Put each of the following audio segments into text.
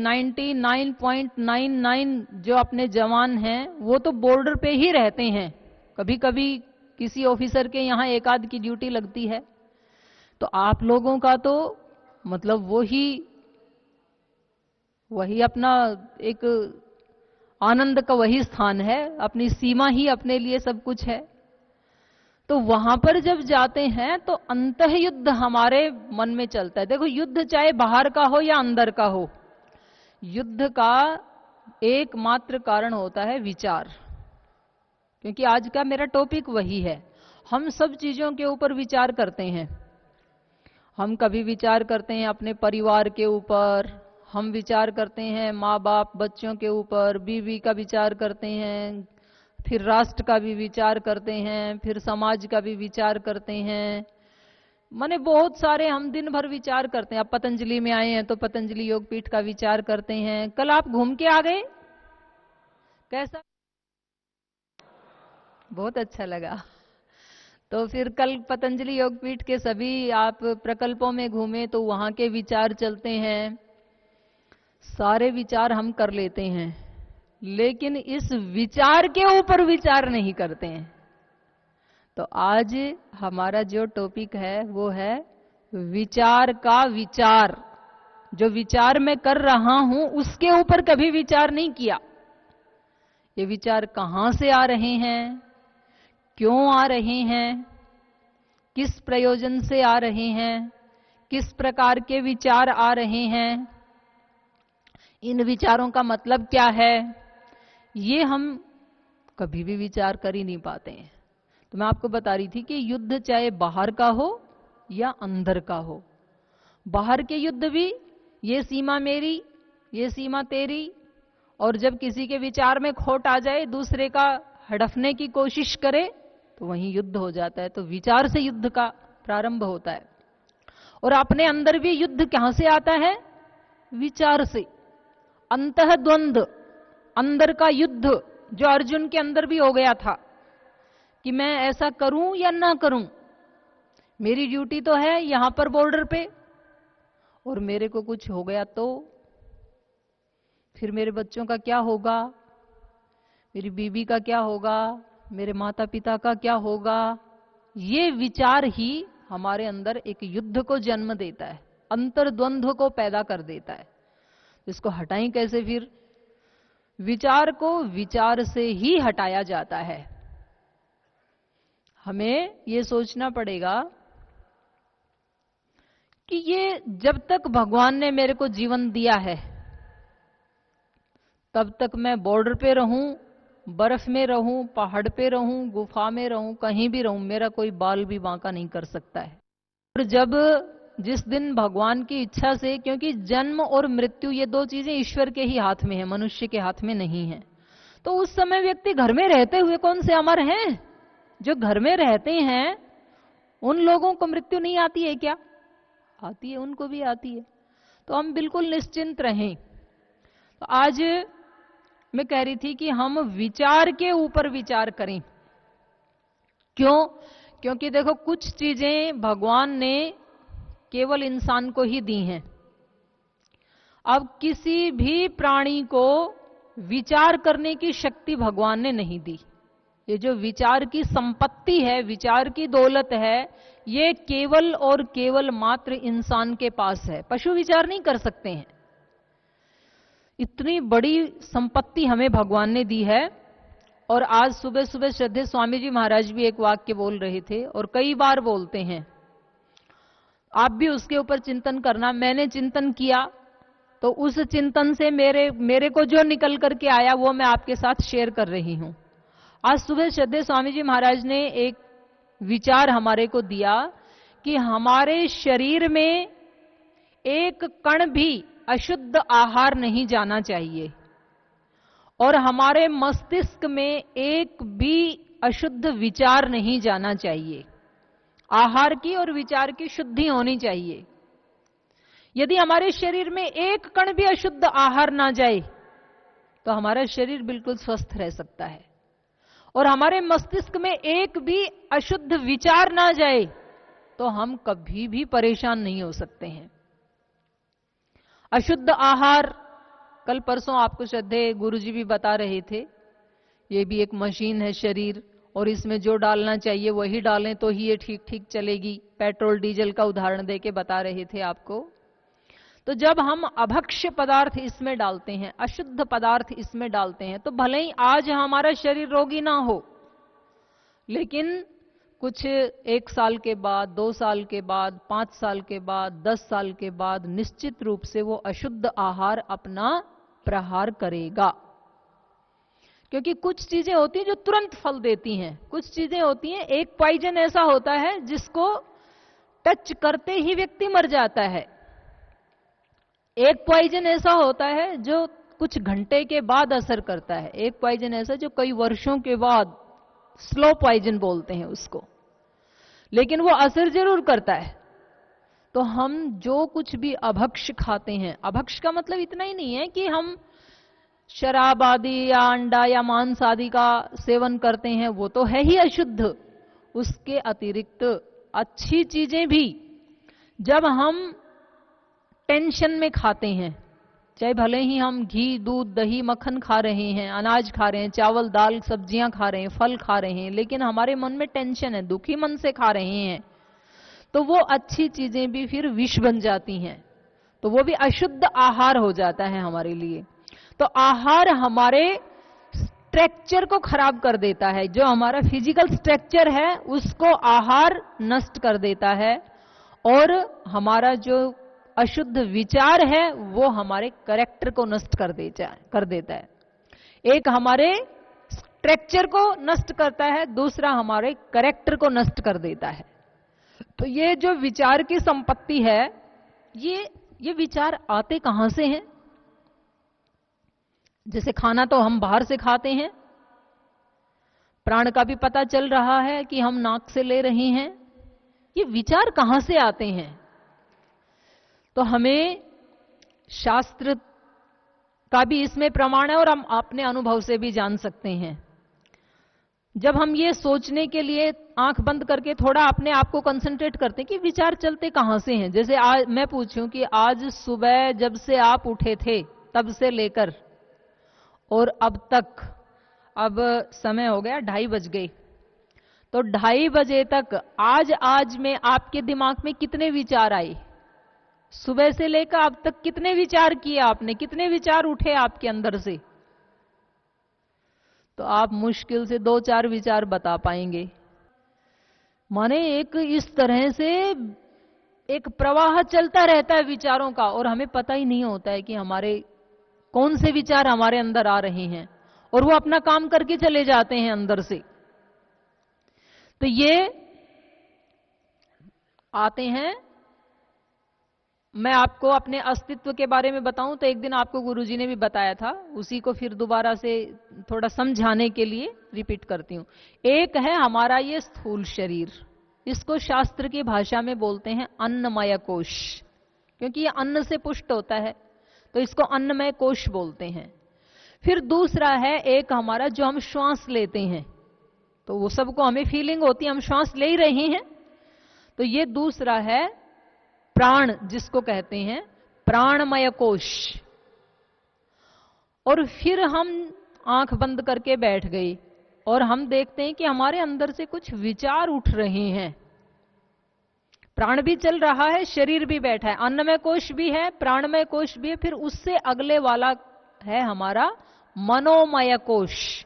99.99 जो अपने जवान हैं वो तो बॉर्डर पे ही रहते हैं। कभी कभी किसी ऑफिसर के यहाँ एक आध की ड्यूटी लगती है, तो आप लोगों का तो मतलब वही अपना एक आनंद का वही स्थान है, अपनी सीमा ही अपने लिए सब कुछ है। तो वहां पर जब जाते हैं तो अंतः युद्ध हमारे मन में चलता है। देखो, युद्ध चाहे बाहर का हो या अंदर का हो, युद्ध का एकमात्र कारण होता है विचार। क्योंकि आज का मेरा टॉपिक वही है, हम सब चीजों के ऊपर विचार करते हैं। हम कभी विचार करते हैं अपने परिवार के ऊपर, हम विचार करते हैं माँ बाप बच्चों के ऊपर, बीवी का विचार करते हैं, फिर राष्ट्र का भी विचार करते हैं, फिर समाज का भी विचार करते हैं। माने बहुत सारे हम दिन भर विचार करते हैं। अब पतंजलि में आए हैं तो पतंजलि योगपीठ का विचार करते हैं। कल आप घूम के आ गए, कैसा? बहुत अच्छा लगा। तो फिर कल पतंजलि योगपीठ के सभी आप प्रकल्पों में घूमे तो वहां के विचार चलते हैं, सारे विचार हम कर लेते हैं, लेकिन इस विचार के ऊपर विचार नहीं करते हैं। तो आज हमारा जो टॉपिक है वो है विचार का विचार। जो विचार मैं कर रहा हूं उसके ऊपर कभी विचार नहीं किया। ये विचार कहां से आ रहे हैं, क्यों आ रहे हैं, किस प्रयोजन से आ रहे हैं, किस प्रकार के विचार आ रहे हैं, इन विचारों का मतलब क्या है, ये हम कभी भी विचार कर ही नहीं पाते हैं। तो मैं आपको बता रही थी कि युद्ध चाहे बाहर का हो या अंदर का हो, बाहर के युद्ध भी ये सीमा मेरी, ये सीमा तेरी, और जब किसी के विचार में खोट आ जाए, दूसरे का हड़पने की कोशिश करे, तो वहीं युद्ध हो जाता है। तो विचार से युद्ध का प्रारंभ होता है। और अपने अंदर भी युद्ध कहां से आता है? विचार से। अंतः द्वंद्व, अंदर का युद्ध जो अर्जुन के अंदर भी हो गया था कि मैं ऐसा करूं या ना करूं, मेरी ड्यूटी तो है यहां पर बॉर्डर पे, और मेरे को कुछ हो गया तो फिर मेरे बच्चों का क्या होगा, मेरी बीवी का क्या होगा, मेरे माता पिता का क्या होगा। ये विचार ही हमारे अंदर एक युद्ध को जन्म देता है, अंतर्द्वंद्व को पैदा कर देता है। इसको हटाएं कैसे? फिर विचार को विचार से ही हटाया जाता है। हमें ये सोचना पड़ेगा कि ये जब तक भगवान ने मेरे को जीवन दिया है तब तक मैं बॉर्डर पे रहूं, बर्फ में रहूं, पहाड़ पे रहूं, गुफा में रहूं, कहीं भी रहूं, मेरा कोई बाल भी बांका नहीं कर सकता है। और जब जिस दिन भगवान की इच्छा से, क्योंकि जन्म और मृत्यु ये दो चीजें ईश्वर के ही हाथ में है, मनुष्य के हाथ में नहीं है। तो उस समय व्यक्ति घर में रहते हुए कौन से अमर हैं? जो घर में रहते हैं उन लोगों को मृत्यु नहीं आती है क्या? आती है, उनको भी आती है। तो हम बिल्कुल निश्चिंत रहें। तो आज मैं कह रही थी कि हम विचार के ऊपर विचार करें। क्यों? क्योंकि देखो, कुछ चीजें भगवान ने केवल इंसान को ही दी हैं। अब किसी भी प्राणी को विचार करने की शक्ति भगवान ने नहीं दी। ये जो विचार की संपत्ति है, विचार की दौलत है, ये केवल और केवल मात्र इंसान के पास है। पशु विचार नहीं कर सकते हैं। इतनी बड़ी संपत्ति हमें भगवान ने दी है। और आज सुबह सुबह श्रद्धेय स्वामी जी महाराज भी एक वाक्य बोल रहे थे, और कई बार बोलते हैं, आप भी उसके ऊपर चिंतन करना। मैंने चिंतन किया तो उस चिंतन से मेरे को जो निकल करके आया वो मैं आपके साथ शेयर कर रही हूं। आज सुबह श्रद्धेय स्वामी जी महाराज ने एक विचार हमारे को दिया कि हमारे शरीर में एक कण भी अशुद्ध आहार नहीं जाना चाहिए, और हमारे मस्तिष्क में एक भी अशुद्ध विचार नहीं जाना चाहिए। आहार की और विचार की शुद्धि होनी चाहिए। यदि हमारे शरीर में एक कण भी अशुद्ध आहार ना जाए तो हमारा शरीर बिल्कुल स्वस्थ रह सकता है, और हमारे मस्तिष्क में एक भी अशुद्ध विचार ना जाए तो हम कभी भी परेशान नहीं हो सकते हैं। अशुद्ध आहार कल परसों आपको श्रद्धेय गुरुजी भी बता रहे थे, ये भी एक मशीन है शरीर, और इसमें जो डालना चाहिए वही डालें तो ही ये ठीक ठीक चलेगी। पेट्रोल डीजल का उदाहरण देके बता रहे थे आपको। तो जब हम अभक्ष्य पदार्थ इसमें डालते हैं, अशुद्ध पदार्थ इसमें डालते हैं, तो भले ही आज हमारा शरीर रोगी ना हो, लेकिन कुछ 1 साल के बाद, 2 साल के बाद, 5 साल के बाद, 10 साल के बाद निश्चित रूप से वो अशुद्ध आहार अपना प्रहार करेगा। क्योंकि कुछ चीजें होती हैं जो तुरंत फल देती हैं, कुछ चीजें होती हैं, एक पॉइजन ऐसा होता है जिसको टच करते ही व्यक्ति मर जाता है। एक पॉइजन ऐसा होता है जो कुछ घंटे के बाद असर करता है, एक पॉइजन ऐसा जो कई वर्षों के बाद, स्लो पॉइजन बोलते हैं उसको, लेकिन वो असर जरूर करता है। तो हम जो कुछ भी अभक्ष्य खाते हैं, अभक्ष्य का मतलब इतना ही नहीं है कि हम शराब आदि या अंडा या मांस आदि का सेवन करते हैं, वो तो है ही अशुद्ध। उसके अतिरिक्त अच्छी चीजें भी जब हम टेंशन में खाते हैं, चाहे भले ही हम घी, दूध, दही, मक्खन खा रहे हैं, अनाज खा रहे हैं, चावल, दाल, सब्जियां खा रहे हैं, फल खा रहे हैं, लेकिन हमारे मन में टेंशन है, दुखी मन से खा रहे हैं, तो वो अच्छी चीजें भी फिर विष बन जाती हैं, तो वो भी अशुद्ध आहार हो जाता है हमारे लिए। तो आहार हमारे स्ट्रक्चर को खराब कर देता है, जो हमारा फिजिकल स्ट्रक्चर है उसको आहार नष्ट कर देता है, और हमारा जो अशुद्ध विचार है वो हमारे कैरेक्टर को नष्ट कर देता है। एक हमारे स्ट्रक्चर को नष्ट करता है, दूसरा हमारे कैरेक्टर को नष्ट कर देता है। तो ये जो विचार की संपत्ति है, ये विचार आते कहां से हैं? जैसे खाना तो हम बाहर से खाते हैं, प्राण का भी पता चल रहा है कि हम नाक से ले रहे हैं, ये विचार कहां से आते हैं? तो हमें शास्त्र का भी इसमें प्रमाण है और हम अपने अनुभव से भी जान सकते हैं। जब हम ये सोचने के लिए आंख बंद करके थोड़ा अपने आप को कंसंट्रेट करते हैं कि विचार चलते कहां से हैं। जैसे आज मैं पूछूं कि आज सुबह जब से आप उठे थे तब से लेकर और अब तक, अब समय हो गया 2:30 बज गए, तो 2:30 बजे तक आज में आपके दिमाग में कितने विचार आए? सुबह से लेकर अब तक कितने विचार किए आपने, कितने विचार उठे आपके अंदर से? तो आप मुश्किल से 2-4 विचार बता पाएंगे। माने एक इस तरह से एक प्रवाह चलता रहता है विचारों का, और हमें पता ही नहीं होता है कि हमारे कौन से विचार हमारे अंदर आ रहे हैं, और वो अपना काम करके चले जाते हैं अंदर से। तो ये आते हैं। मैं आपको अपने अस्तित्व के बारे में बताऊं तो एक दिन आपको गुरुजी ने भी बताया था, उसी को फिर दोबारा से थोड़ा समझाने के लिए रिपीट करती हूं। एक है हमारा ये स्थूल शरीर, इसको शास्त्र की भाषा में बोलते हैं अन्नमय कोश, क्योंकि ये अन्न से पुष्ट होता है तो इसको अन्नमय कोश बोलते हैं। फिर दूसरा है एक हमारा जो हम श्वास लेते हैं, तो वो सबको हमें फीलिंग होती है हम श्वास ले ही रहे हैं, तो ये दूसरा है प्राण, जिसको कहते हैं प्राणमय कोश। और फिर हम आंख बंद करके बैठ गए और हम देखते हैं कि हमारे अंदर से कुछ विचार उठ रहे हैं। प्राण भी चल रहा है, शरीर भी बैठा है, अन्नमय कोश भी है, प्राणमय कोश भी है, फिर उससे अगले वाला है हमारा मनोमय कोश।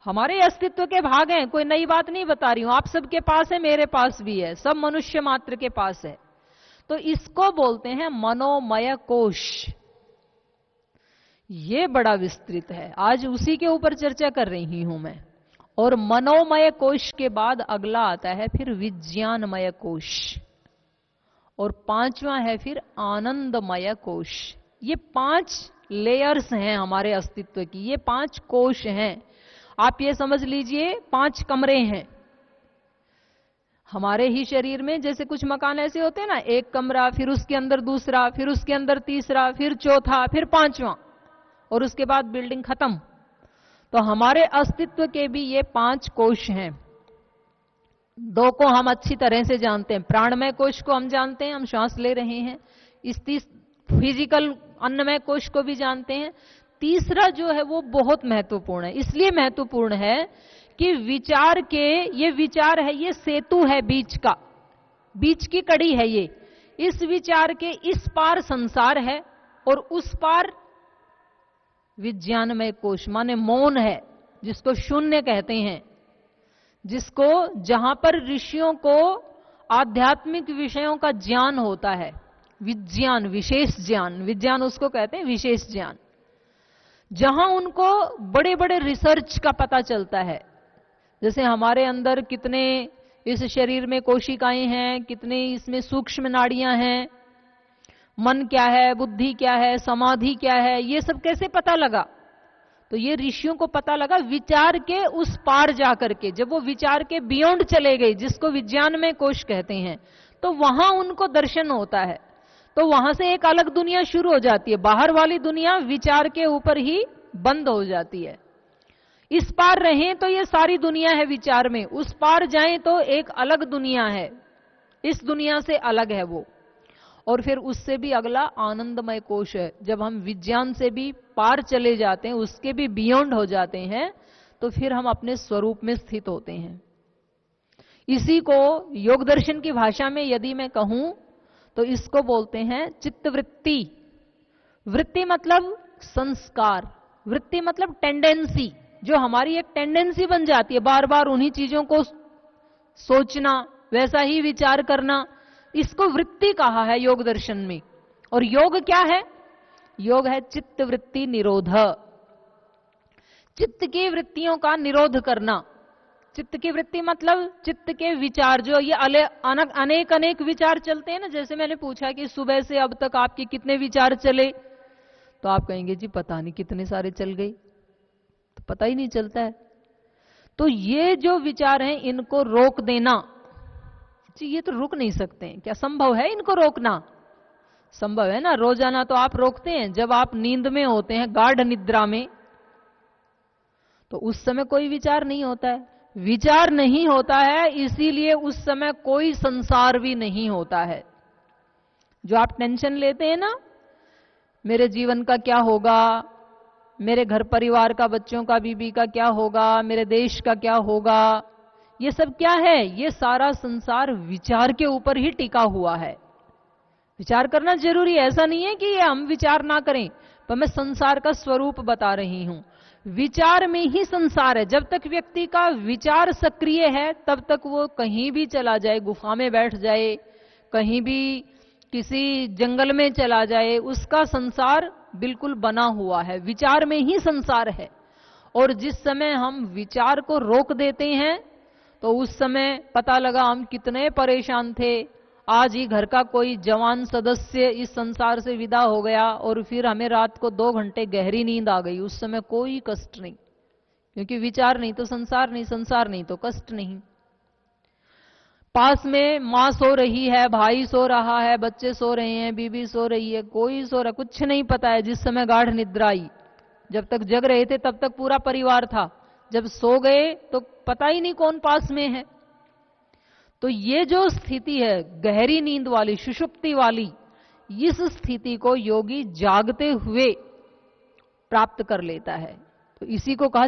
हमारे अस्तित्व के भाग हैं, कोई नई बात नहीं बता रही हूं, आप सबके पास है, मेरे पास भी है, सब मनुष्य मात्र के पास है। तो इसको बोलते हैं मनोमय कोश। ये बड़ा विस्तृत है, आज उसी के ऊपर चर्चा कर रही हूं मैं। और मनोमय कोश के बाद अगला आता है फिर विज्ञानमय कोश, और 5वां है फिर आनंदमय कोश। ये 5 लेयर्स हैं हमारे अस्तित्व की, ये 5 कोश हैं। आप ये समझ लीजिए 5 कमरे हैं हमारे ही शरीर में। जैसे कुछ मकान ऐसे होते हैं ना, एक कमरा, फिर उसके अंदर दूसरा, फिर उसके अंदर तीसरा, फिर चौथा, फिर 5वां, और उसके बाद बिल्डिंग खत्म। तो हमारे अस्तित्व के भी ये 5 कोश हैं। 2 को हम अच्छी तरह से जानते हैं, प्राणमय कोश को हम जानते हैं, हम श्वास ले रहे हैं, इस फिजिकल अन्नमय कोश को भी जानते हैं। तीसरा जो है वो बहुत महत्वपूर्ण है, इसलिए महत्वपूर्ण है कि विचार के, ये विचार है, ये सेतु है बीच का, बीच की कड़ी है ये। इस विचार के इस पार संसार है और उस पार विज्ञानमय कोश माने मौन है, जिसको शून्य कहते हैं, जिसको, जहां पर ऋषियों को आध्यात्मिक विषयों का ज्ञान होता है, विज्ञान, विशेष ज्ञान, विज्ञान उसको कहते हैं, विशेष ज्ञान, जहां उनको बड़े बड़े रिसर्च का पता चलता है। जैसे हमारे अंदर कितने इस शरीर में कोशिकाएं हैं, कितने इसमें सूक्ष्म नाड़ियां हैं, मन क्या है, बुद्धि क्या है, समाधि क्या है, ये सब कैसे पता लगा? तो ये ऋषियों को पता लगा विचार के उस पार जाकर के। जब वो विचार के बियॉन्ड चले गए, जिसको विज्ञान में कोश कहते हैं, तो वहां उनको दर्शन होता है। तो वहां से एक अलग दुनिया शुरू हो जाती है, बाहर वाली दुनिया विचार के ऊपर ही बंद हो जाती है। इस पार रहें तो ये सारी दुनिया है विचार में, उस पार जाएं तो एक अलग दुनिया है, इस दुनिया से अलग है वो। और फिर उससे भी अगला आनंदमय कोश है। जब हम विज्ञान से भी पार चले जाते हैं, उसके भी बियॉन्ड हो जाते हैं, तो फिर हम अपने स्वरूप में स्थित होते हैं। इसी को योग दर्शन की भाषा में यदि मैं कहूं तो इसको बोलते हैं चित्तवृत्ति। वृत्ति मतलब संस्कार, वृत्ति मतलब टेंडेंसी, जो हमारी एक टेंडेंसी बन जाती है, बार बार उन्हीं चीजों को सोचना, वैसा ही विचार करना, इसको वृत्ति कहा है योग दर्शन में। और योग क्या है? योग है चित्त वृत्ति निरोध, चित्त की वृत्तियों का निरोध करना। चित्त की वृत्ति मतलब चित्त के विचार, जो ये अनेक अनेक विचार चलते हैं ना। जैसे मैंने पूछा कि सुबह से अब तक आपके कितने विचार चले, तो आप कहेंगे जी पता नहीं कितने सारे चल गए, तो पता ही नहीं चलता है। तो ये जो विचार हैं इनको रोक देना, जी ये तो रुक नहीं सकते हैं, क्या संभव है इनको रोकना? संभव है ना, रोजाना तो आप रोकते हैं। जब आप नींद में होते हैं, गाढ़ निद्रा में, तो उस समय कोई विचार नहीं होता है। विचार नहीं होता है, इसीलिए उस समय कोई संसार भी नहीं होता है। जो आप टेंशन लेते हैं ना, मेरे जीवन का क्या होगा, मेरे घर परिवार का, बच्चों का, बीबी का क्या होगा, मेरे देश का क्या होगा, ये सब क्या है? ये सारा संसार विचार के ऊपर ही टिका हुआ है। विचार करना जरूरी है, ऐसा नहीं है कि ये हम विचार ना करें, पर मैं संसार का स्वरूप बता रही हूं। विचार में ही संसार है। जब तक व्यक्ति का विचार सक्रिय है, तब तक वो कहीं भी चला जाए, गुफा में बैठ जाए, कहीं भी किसी जंगल में चला जाए, उसका संसार बिल्कुल बना हुआ है, विचार में ही संसार है। और जिस समय हम विचार को रोक देते हैं, तो उस समय पता लगा हम कितने परेशान थे। आज ही घर का कोई जवान सदस्य इस संसार से विदा हो गया और फिर हमें रात को 2 घंटे गहरी नींद आ गई। उस समय कोई कष्ट नहीं, क्योंकि विचार नहीं तो संसार नहीं, संसार नहीं तो कष्ट नहीं। पास में माँ सो रही है, भाई सो रहा है, बच्चे सो रहे हैं, बीबी सो रही है, कोई सो रहा, कुछ नहीं पता है। जिस समय गाढ़ निद्रा आई, जब तक जग रहे थे तब तक पूरा परिवार था, जब सो गए तो पता ही नहीं कौन पास में है। तो ये जो स्थिति है गहरी नींद वाली, सुषुप्ति वाली, इस स्थिति को योगी जागते हुए प्राप्त कर लेता है। तो इसी को कहा